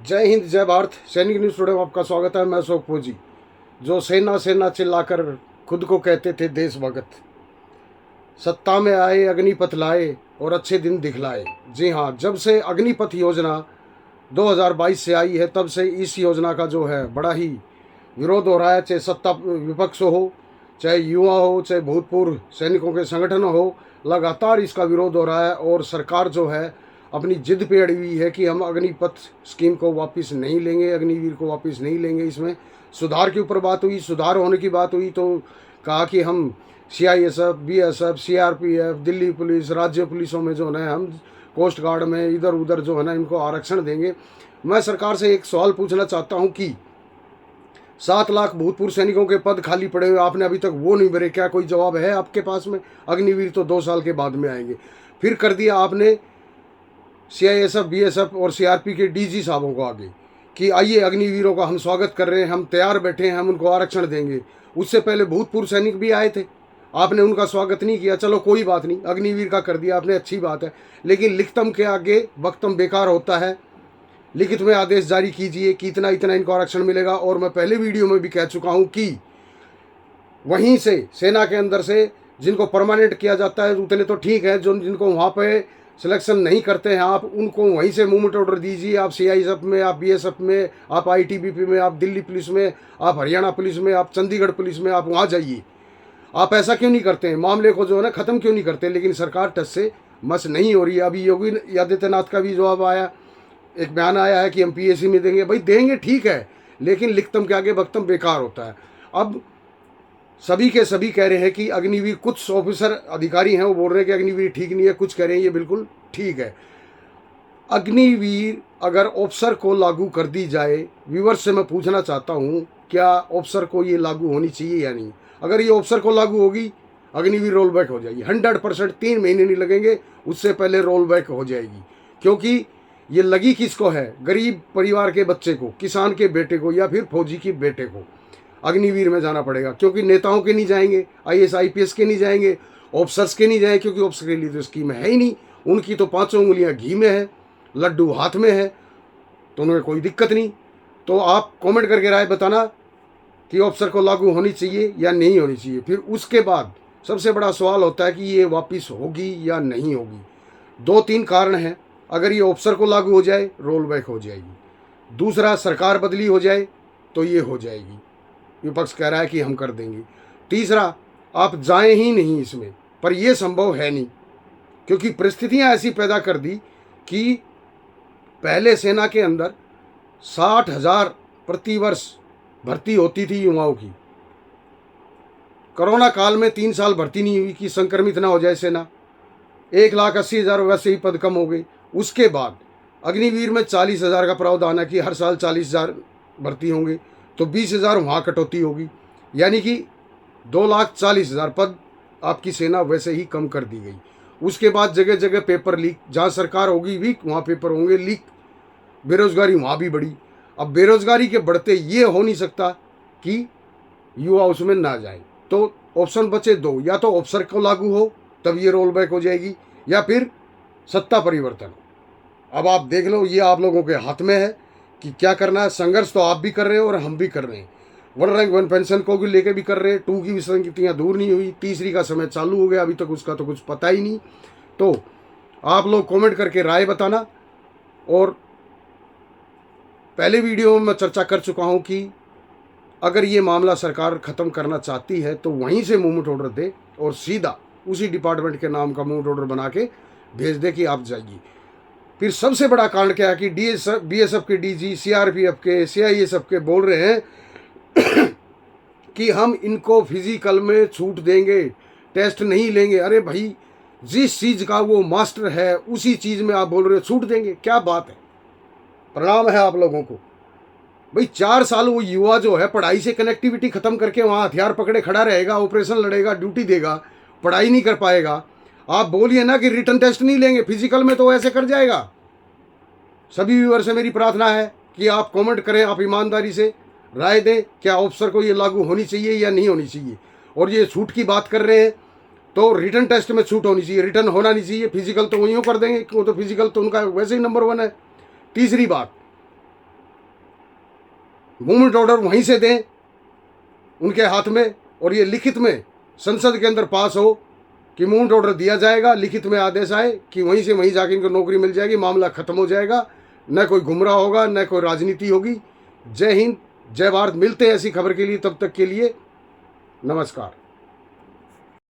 जय हिंद जय भारत। सैनिक न्यूज़ टुडे में आपका स्वागत है। मैं अशोक फौजी। जो सेना सेना चिल्लाकर खुद को कहते थे देशभक्त, सत्ता में आए अग्निपथ लाए और अच्छे दिन दिखलाए। जी हाँ, जब से अग्निपथ योजना 2022 से आई है तब से इस योजना का जो है बड़ा ही विरोध हो रहा है। चाहे सत्ता विपक्ष हो, चाहे युवा हो, चाहे भूतपूर्व सैनिकों के संगठन हो, लगातार इसका विरोध हो रहा है। और सरकार जो है अपनी जिद पे अड़ी हुई है कि हम अग्निपथ स्कीम को वापस नहीं लेंगे, अग्निवीर को वापस नहीं लेंगे। इसमें सुधार के ऊपर बात हुई, सुधार होने की बात हुई तो कहा कि हम CISF, BSF, CRPF, Delhi police, राज्य पुलिसों में जो है हम कोस्ट गार्ड में इधर उधर जो है ना इनको आरक्षण देंगे। मैं सरकार से एक सवाल पूछना चाहता हूं कि 7 लाख भूतपूर्व सैनिकों के पद खाली पड़े हुए, आपने अभी तक वो नहीं भरे। क्या कोई जवाब है आपके पास में? अग्निवीर तो 2 साल के बाद में आएंगे। फिर कर दिया आपने CISF, BSF और CRP के DG साहबों को आगे कि आइए अग्निवीरों का हम स्वागत कर रहे हैं, हम तैयार बैठे हैं, हम उनको आरक्षण देंगे। उससे पहले भूतपूर्व सैनिक भी आए थे, आपने उनका स्वागत नहीं किया। चलो कोई बात नहीं, अग्निवीर का कर दिया आपने, अच्छी बात है। लेकिन लिखितम के आगे वक्तम बेकार होता है। लिखित में आदेश जारी कीजिए कि इतना इतना इनको आरक्षण मिलेगा। और मैं पहले वीडियो में भी कह चुका हूं कि वहीं से सेना के अंदर से जिनको परमानेंट किया जाता है उतने तो ठीक है, जो जिनको वहाँ पे सिलेक्शन नहीं करते हैं आप उनको वहीं से मूवमेंट ऑर्डर दीजिए। आप CISF में, आप BSF में, आप ITBP में, आप दिल्ली पुलिस में, आप हरियाणा पुलिस में, आप चंडीगढ़ पुलिस में, आप वहाँ जाइए। आप ऐसा क्यों नहीं करते हैं? मामले को जो है ना ख़त्म क्यों नहीं करते? लेकिन सरकार टस से मस नहीं हो रही है। अभी योगी आदित्यनाथ का भी जवाब आया, एक बयान आया है कि हम PSC में देंगे। भाई देंगे ठीक है, लेकिन लिखतम के आगे वक्तम बेकार होता है। अब सभी के सभी कह रहे हैं कि अग्निवीर, कुछ ऑफिसर अधिकारी हैं वो बोल रहे हैं कि अग्निवीर ठीक नहीं है, कुछ कह रहे हैं ये बिल्कुल ठीक है। अग्निवीर अगर ऑफिसर को लागू कर दी जाए, व्यूवर्स से मैं पूछना चाहता हूँ क्या ऑफिसर को ये लागू होनी चाहिए या नहीं? अगर ये ऑफिसर को लागू होगी अग्निवीर रोल बैक हो जाएगी 100%। 3 महीने नहीं लगेंगे, उससे पहले रोल बैक हो जाएगी। क्योंकि ये लगी किसको है? गरीब परिवार के बच्चे को, किसान के बेटे को या फिर फौजी के बेटे को अग्निवीर में जाना पड़ेगा। क्योंकि नेताओं के नहीं जाएंगे, IAS IPS के नहीं जाएंगे, ऑफिसर्स के नहीं जाएंगे, क्योंकि ऑफिसर के लिए तो स्कीम है ही नहीं। उनकी तो 5 उंगलियां घी में है, लड्डू हाथ में है, तो उन्हें कोई दिक्कत नहीं। तो आप कमेंट करके राय बताना कि ऑफिसर को लागू होनी चाहिए या नहीं होनी चाहिए। फिर उसके बाद सबसे बड़ा सवाल होता है कि ये वापस होगी या नहीं होगी। 2-3 कारण हैं। अगर ये ऑफिसर को लागू हो जाए रोल बैक हो जाएगी। दूसरा, सरकार बदली हो जाए तो ये हो जाएगी, विपक्ष कह रहा है कि हम कर देंगे। तीसरा, आप जाएं ही नहीं इसमें, पर यह संभव है नहीं, क्योंकि परिस्थितियां ऐसी पैदा कर दी कि पहले सेना के अंदर 60,000 प्रतिवर्ष भर्ती होती थी युवाओं की। कोरोना काल में 3 साल भर्ती नहीं हुई कि संक्रमित ना हो जाए सेना। 1,80,000 वैसे ही पद कम हो गए। उसके बाद अग्निवीर में 40,000 का प्रावधान है कि हर साल 40,000 भर्ती होंगे, तो 20,000 वहाँ कटौती होगी, यानी कि 2,40,000 पद आपकी सेना वैसे ही कम कर दी गई। उसके बाद जगह जगह पेपर लीक, जहाँ सरकार होगी वीक वहाँ पेपर होंगे लीक। बेरोजगारी वहाँ भी बढ़ी। अब बेरोजगारी के बढ़ते ये हो नहीं सकता कि युवा उसमें ना जाए, तो ऑप्शन बचे 2, या तो ऑफिसर को लागू हो तब ये रोल बैक हो जाएगी, या फिर सत्ता परिवर्तन। अब आप देख लो, ये आप लोगों के हाथ में है कि क्या करना है। संघर्ष तो आप भी कर रहे हैं और हम भी कर रहे हैं। 1 रैंक 1 पेंशन को भी लेके भी कर रहे हैं। 2 की विसंगतियाँ दूर नहीं हुई, तीसरी का समय चालू हो गया, अभी तक उसका तो कुछ पता ही नहीं। तो आप लोग कमेंट करके राय बताना। और पहले वीडियो में मैं चर्चा कर चुका हूं कि अगर ये मामला सरकार ख़त्म करना चाहती है तो वहीं से मूवमेंट ऑर्डर दे और सीधा उसी डिपार्टमेंट के नाम का मूवमेंट ऑर्डर बना के भेज दे कि आप जाइए। फिर सबसे बड़ा कांड क्या है कि BSF के DG, CRPF के, CISF के बोल रहे हैं कि हम इनको फिजिकल में छूट देंगे, टेस्ट नहीं लेंगे। अरे भाई, जिस चीज़ का वो मास्टर है उसी चीज़ में आप बोल रहे हो छूट देंगे, क्या बात है? प्रणाम है आप लोगों को। भाई 4 साल वो युवा जो है पढ़ाई से कनेक्टिविटी खत्म करके वहाँ हथियार पकड़े खड़ा रहेगा, ऑपरेशन लड़ेगा, ड्यूटी देगा, पढ़ाई नहीं कर पाएगा। आप बोलिए ना कि रिटर्न टेस्ट नहीं लेंगे, फिजिकल में तो ऐसे कर जाएगा। सभी व्यूअर से मेरी प्रार्थना है कि आप कमेंट करें, आप ईमानदारी से राय दें, क्या ऑफिसर को ये लागू होनी चाहिए या नहीं होनी चाहिए। और ये छूट की बात कर रहे हैं तो रिटर्न टेस्ट में छूट होनी चाहिए, रिटर्न होना नहीं चाहिए। फिजिकल तो वहीं कर देंगे, क्यों? तो फिजिकल तो उनका वैसे ही नंबर 1 है। तीसरी बात, मूवमेंट ऑर्डर वहीं से दें उनके हाथ में, और ये लिखित में संसद के अंदर पास हो कि मूवमेंट ऑर्डर दिया जाएगा, लिखित में आदेश आए कि वहीं से वहीं जाके इनको नौकरी मिल जाएगी, मामला खत्म हो जाएगा, न कोई गुमराह होगा, न कोई राजनीति होगी। जय हिंद, जय भारत। मिलते हैं ऐसी खबर के लिए, तब तक के लिए नमस्कार।